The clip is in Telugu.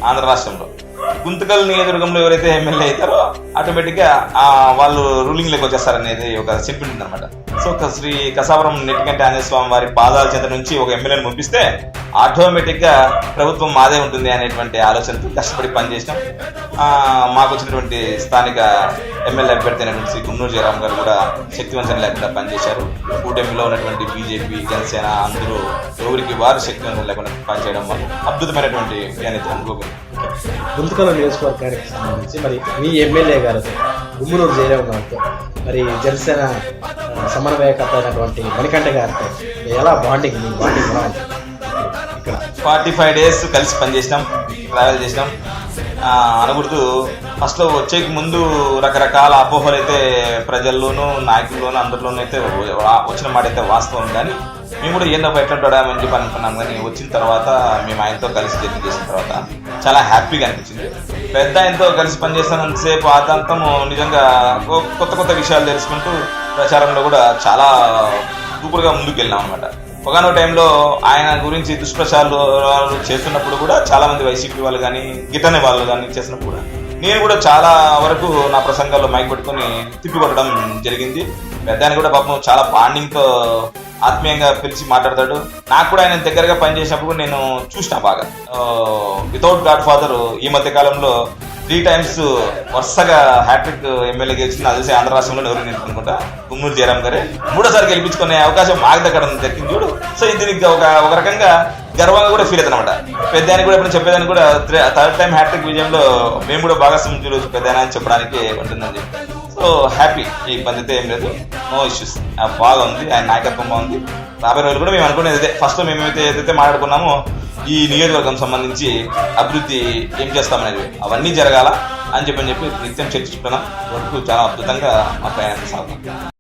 ఆంధ్ర రాష్ట్రంలో. గుంతకల్ నియోజకవర్గంలో ఎవరైతే ఎమ్మెల్యే అవుతారో ఆటోమేటిక్ గా వాళ్ళు రూలింగ్ లోకి వచ్చేస్తారనేది ఒక సెంటిమెంట్ అనమాట. సో శ్రీ కసాపురం నెట్టికంటి ఆంజనేయ స్వామి వారి పాదాల చెంత నుంచి ఒక ఎమ్మెల్యేని పంపిస్తే ఆటోమేటిక్ గా ప్రభుత్వం మాదే ఉంటుంది అనేటువంటి ఆలోచనతో కష్టపడి పనిచేసినాం. మాకు వచ్చినటువంటి స్థానిక ఎమ్మెల్యే అభ్యర్థి అయినటువంటి శ్రీ గుమ్మనూరు జయరాం గారు కూడా శక్తివంచన లేకుండా పనిచేశారు. కూటమిలో ఉన్నటువంటి బీజేపీ, జనసేన అందరూ ఎవరికి వారు శక్తివంచన లేకుండా పనిచేయడం వల్ల అద్భుతమైనటువంటి విజయాన్ని అందుకోగలిగారు. గుంతకల్ నియోజకవర్గానికి సంబంధించి మరి మీ ఎమ్మెల్యే గారితో గుమ్మనూరు జయరాం గారితో మరి జనసేన సమన్వయకర్త అయినటువంటి మణికంఠ గారితో ఎలా బాండింగ్ ఎలా ఉంది? ఇక్కడ 45 days కలిసి పనిచేసినాం, ట్రావెల్ చేసినాం. అనకూడదు, ఫస్ట్ లో వచ్చేకి ముందు రకరకాల అపోహలు అయితే ప్రజల్లోనూ నాయకుల్లోనూ అందరిలోనూ అయితే వచ్చిన మాట అయితే వాస్తవం. కానీ మేము కూడా ఏందో ఎట్లుంటాడని చెప్పి అనుకున్నాం. కానీ వచ్చిన తర్వాత మేము ఆయనతో కలిసి జర్నీ చేసిన తర్వాత చాలా హ్యాపీగా అనిపించింది. పెద్ద ఆయనతో కలిసి పనిచేస్తున్నంతసేపు ఆతంతం నిజంగా కొత్త కొత్త విషయాలు తెలుసుకుంటూ ప్రచారంలో కూడా చాలా దూకుడుగా ముందుకు వెళ్ళాం అనమాట. ఒకనో టైంలో ఆయన గురించి దుష్ప్రచారాలు చేస్తున్నప్పుడు కూడా చాలా మంది వైసీపీ వాళ్ళు కానీ గిట్టని వాళ్ళు కానీ చేసినప్పుడు కూడా నేను కూడా చాలా వరకు నా ప్రసంగాల్లో మైక్ పెట్టుకుని తిప్పికొట్టడం జరిగింది. పెద్దాయన కూడా పాపం చాలా బాండింగ్తో ఆత్మీయంగా పిలిచి మాట్లాడతాడు. నాకు కూడా ఆయన దగ్గరగా పనిచేసినప్పుడు నేను చూసిన బాగా. వితౌట్ గాడ్ ఫాదర్ ఈ మధ్య కాలంలో 3 times వరుసగా హ్యాట్రిక్ ఎమ్మెల్యే గెలిచింది. అది తెలిసి ఆంధ్ర రాష్ట్రంలో ఎవరు నేను అనుకుంటా గుమ్మనూరు జయరాం గారే 3సారి గెలిపించుకునే అవకాశం మాకు దక్కింది చూడు. సో ఇది ఒక రకంగా గర్వంగా కూడా ఫీల్ అవుతాను అనమాట. పెద్దాయన కూడా ఎప్పుడు చెప్పేదాన్ని కూడా 3rd time హ్యాట్రిక్ విజయంలో మేము కూడా భాగస్వామ్యం పెద్దాయన అని చెప్పడానికి ఉంటుందని చెప్పి. సో హ్యాపీ, ఈ ఇబ్బంది అయితే ఏం లేదు, నో ఇష్యూస్. బాగా ఉంది, ఆయన నాయకత్వం బాగుంది. రాబోయే రోజులు కూడా మేము అనుకునేది అదే. ఫస్ట్ మేమైతే ఏదైతే మాట్లాడుకున్నామో ఈ నియోజకవర్గం సంబంధించి అభివృద్ధి ఏం చేస్తామనేది అవన్నీ జరగాల అని చెప్పి నిత్యం చర్చించుకున్నాం. వరకు చాలా అద్భుతంగా మా ప్రయాణం సాగుతుంది.